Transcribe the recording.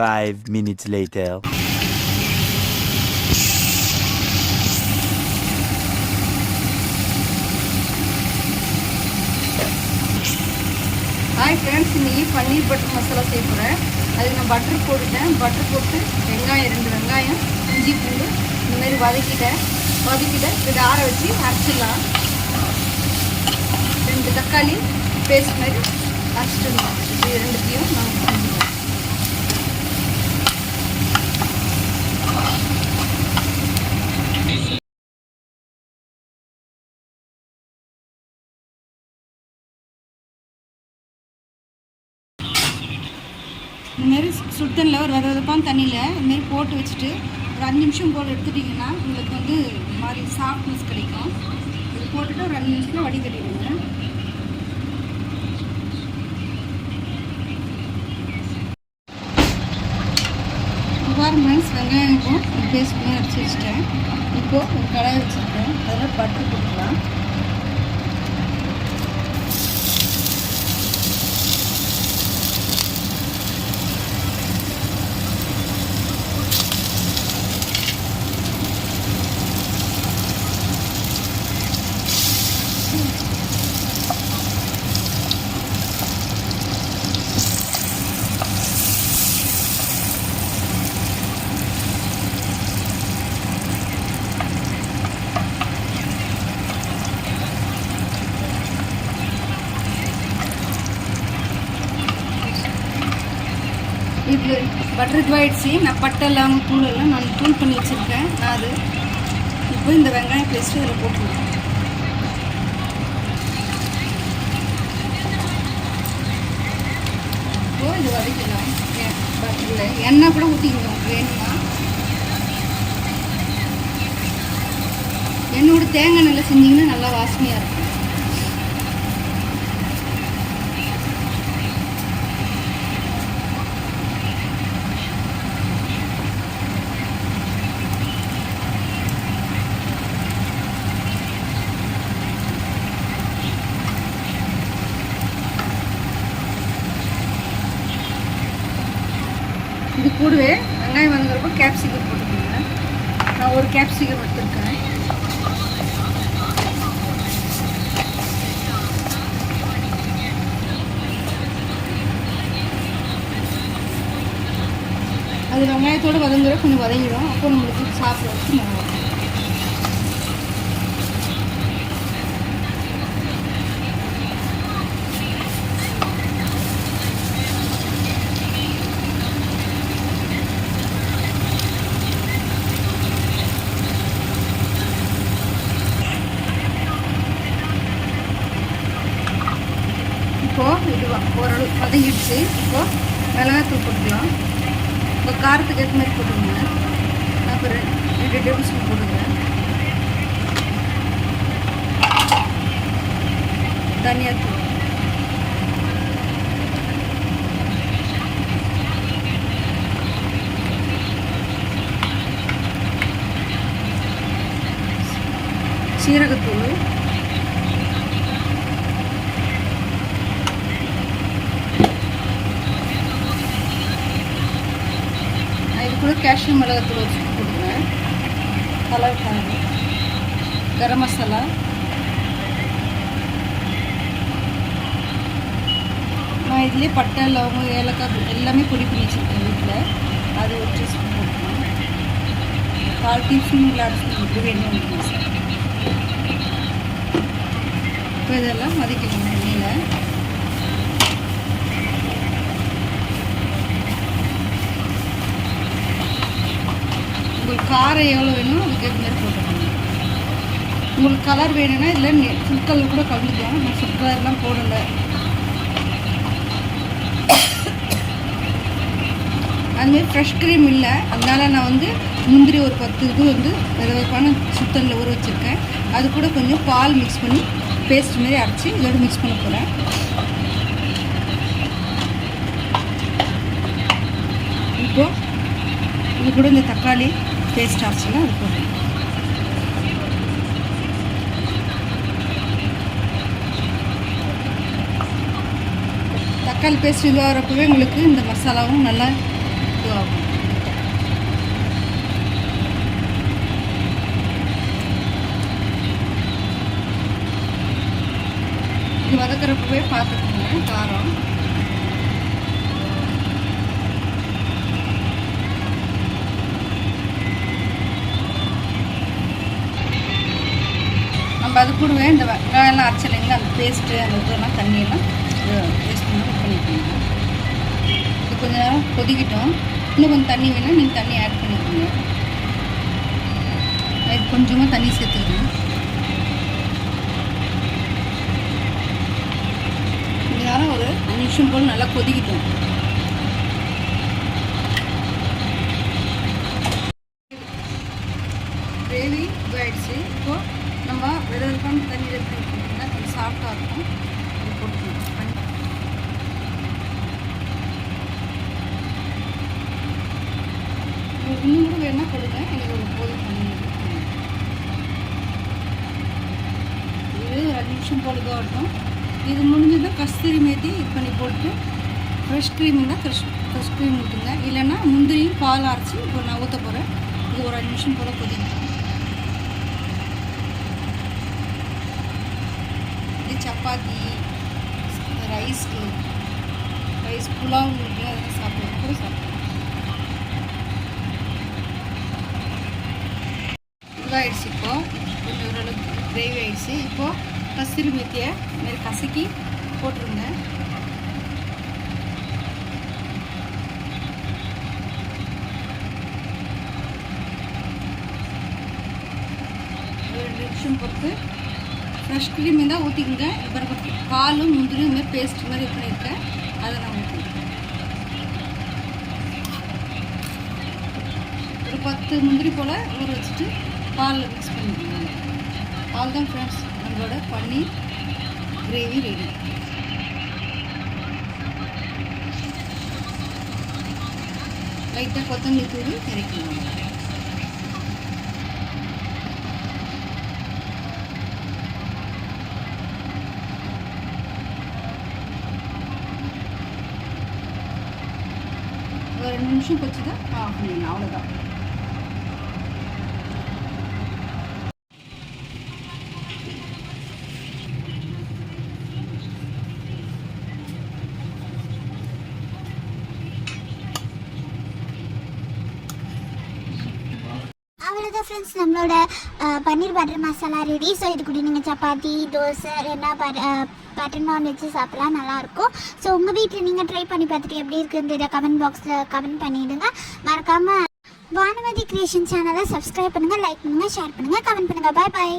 5 minutes later. Hi friends, இன்றைக்கி பன்னீர் butter masala செய்ய போகிறேன். அதுக்கு நான் பட்டர் போட்டுட்டேன். பட்டர் போட்டு வெங்காயம் 2 வெங்காயம், இஞ்சி பூண்டு இந்தமாரி வதக்கிட்டேன். இதை ஆற வச்சு அரைச்சிடலாம். 2 தக்காளி பேஸ்ட் மாதிரி அரைச்சிட்டுலாம். இது ரெண்டுத்தையும் நான் செஞ்சுக்கலாம். இதுமாரி சுடுதண்ணில் ஒரு வெதப்பான தண்ணியில் இதுமாரி போட்டு வச்சுட்டு ஒரு 5 நிமிஷம் போல் எடுத்துட்டிங்கன்னா உங்களுக்கு வந்து இந்த மாதிரி சாஃப்ட்னஸ் கிடைக்கும். இது போட்டுட்டு ஒரு 2 நிமிஷத்தில் வடிகட்டிடுங்க. ஃப்ரெண்ட்ஸ், வெங்காயம் பேஸ்ட் மாதிரி அரைச்சி வச்சுட்டேன். இப்போது ஒரு கடாய் வச்சுருக்கேன். அதில் பட்டர் போட்டுக்கலாம். இது பட்டர் இதுவாகிடுச்சு. நான் பட்டை இல்லாமல் தூளெல்லாம் நான் தூள் பண்ணி வச்சுருக்கேன். நான் அது இப்போ இந்த வெங்காயம் பேஸ்ட்டு அதில் போட்டுருவேன். இப்போது இது வதக்கலாம். பட்டரில் எண்ணெய் கூட ஊற்றிக்கணும் வேணுமா. எண்ணெயோட தேங்காய் நல்லா செஞ்சிங்கன்னா நல்லா வாசனையாக இருக்கும். இது கூடவே வெங்காயம் வதங்குறப்போ கேப்சிகம் போட்டுக்கோங்க. நான் ஒரு கேப்சிகம் எடுத்துருக்கேன். அது வெங்காயத்தோடு வதங்குற கொஞ்சம் வதங்கிடும். அப்போ நம்மளுக்கு சாப்பிட்றதுக்கு நல்லா இருக்கும். இப்போது இது ஓரளவு வதங்கிடுச்சு. இப்போது மிளகாத்தூள் போட்டுக்கலாம். இப்போ காரத்துக்கு ஏற்ற மாதிரி போட்டுக்கோங்க. நான் இப்போ 2 டேபிள் ஸ்பூன் போட்டுக்கிறேன். தனியாத்தூள், சீரகத்தூள், கூட காஷ்மீர் மிளகாத்தூள் வச்சு போட்டுக்கிறேன். கலருக்காக கரம் மசாலா, நான் இதுலேயே பட்டை லவங்கம் ஏலக்காய் எல்லாமே பொடி பண்ணி வச்சுருக்கேன் வீட்டில். அது ஒரு டீஸ்பூன் போட்டுக்கலாம். 1/4 டீஸ்பூன் இல்லை 1/2 ஸ்பூன் இப்படி வேணும் சார். இப்போ இதெல்லாம் வதக்கிக்கணும் எண்ணெயில். உங்களுக்கு காரம் எவ்வளோ வேணும் அதுக்கு ஏற்ற மாதிரி போட்டுக்கோங்க. உங்களுக்கு கலர் வேணும்னா இதில் ஃபுட் கலர் கூட கலந்துக்கலாம். நான் ஃபுட் கலர்லாம் போடலை. அதுமாரி ஃப்ரெஷ் க்ரீம் இல்லை, அதனால் நான் வந்து முந்திரி ஒரு 10 இது வந்து விதவிதப்பான சுத்தனில் ஊற வச்சுருக்கேன். அது கூட கொஞ்சம் பால் மிக்ஸ் பண்ணி பேஸ்ட் மாரி அரைச்சி இதோடு மிக்ஸ் பண்ண போகிறேன். இப்போது இது கூட இந்த தக்காளி பேஸ்ட் அரைச்சிலாம் அது போடுறேன். தக்காளி பேஸ்ட் இதுவாகிறப்பவே உங்களுக்கு இந்த மசாலாவும் நல்லா இதுவாகும். இது வதக்கிறப்பவே பார்த்துக்கோங்க காரம். நம்ம அது கூடவே இந்த வெங்காயம்லாம் அரைச்சலைங்களா, அந்த பேஸ்ட்டு அந்த இதெல்லாம் தண்ணியெல்லாம் பேஸ்ட் பண்ணி பண்ணிக்கோங்க. இது கொஞ்சம் நேரம் கொதிக்கிட்டோம். இன்னும் கொஞ்சம் தண்ணி வேணால் நீங்கள் தண்ணி ஆட் பண்ணிக்கோங்க. இது கொஞ்சமாக தண்ணி சேர்த்துக்கணும். கொஞ்ச நேரம் ஒரு 5 நிமிஷம் போல் நல்லா கொதிக்கிட்டோம். கிரேவி ஆயிடுச்சு. இப்போது நம்ம வெறும் தண்ணி எடுத்து வச்சுக்கிட்டிங்கன்னா கொஞ்சம் சாஃப்டாக இருக்கும். இது போட்டுக்கணும் பண்ணி. இன்னும் கூட வேணால் கொடுங்க, எனக்கு ஒரு போதும் பண்ணி. இது ஒரு 5 நிமிஷம் போல் இதாகட்டும். இது முடிஞ்சதும் கஸ்தூரி மேத்தி இது பண்ணி போட்டு ஃப்ரெஷ் க்ரீம்னா ஃப்ரெஷ் க்ரீம் ஊற்றுங்க. இல்லைன்னா முந்திரியும் பால் அரைச்சி இப்போ நான் ஊற்ற போகிறேன். இது ஒரு 5 நிமிஷம் போல் கொதிக்கும். சப்பாத்தி, ரைஸ் புலாவ் அதெல்லாம் சாப்பிடுவோம் கூட சாப்பிடுவோம். இதாகிடுச்சு. இப்போது கொஞ்சம் ஓரளவுக்கு கிரேவி ஆகிடுச்சு. இப்போது கஸ்தூரி மேத்தியை இதுமாரி கசக்கி போட்டுருங்க. ஒரு 2 நிமிஷம் பொறுத்து ஃப்ரெஷ் க்ரீம் தான் ஊற்றிக்கோங்க. இப்போ பாலும் முந்திரியும் இதுமாதிரி பேஸ்ட் மாதிரி இது பண்ணியிருக்கேன், அதை நான் ஊற்றிக்கிறேன். ஒரு 10 முந்திரி போல் ஊற வச்சுட்டு பாலில் மிக்ஸ் பண்ணிக்கோங்க. பால் தான் ஃப்ரெண்ட்ஸ் நம்மளோட பன்னீர் கிரேவி ரெடி. லைட்டாக கொத்தமல்லி தூள் இறக்கணும். ஒரு 2 நிமிஷம் வச்சு தான் ஆஃப் பண்ணிடலாம். அவ்வளோதான். அவ்வளோதான் ஃப்ரெண்ட்ஸ், நம்மளோட பன்னீர் பட்டர் மசாலா ரெடி. ஸோ இது கூட நீங்கள் சப்பாத்தி, தோசை, ரெண்டா பட்டர் நான் வச்சு சாப்பிட்லாம், நல்லாயிருக்கும். ஸோ உங்கள் வீட்டில் நீங்கள் ட்ரை பண்ணி பார்த்துட்டு எப்படி இருக்குன்றத கமெண்ட் பாக்ஸில் கமெண்ட் பண்ணிவிடுங்க. மறக்காமல் வானவதி கிரியேஷன் சேனலை சப்ஸ்கிரைப் பண்ணுங்கள், லைக் பண்ணுங்கள், ஷேர் பண்ணுங்கள், கமெண்ட் பண்ணுங்கள். பாய் பாய்.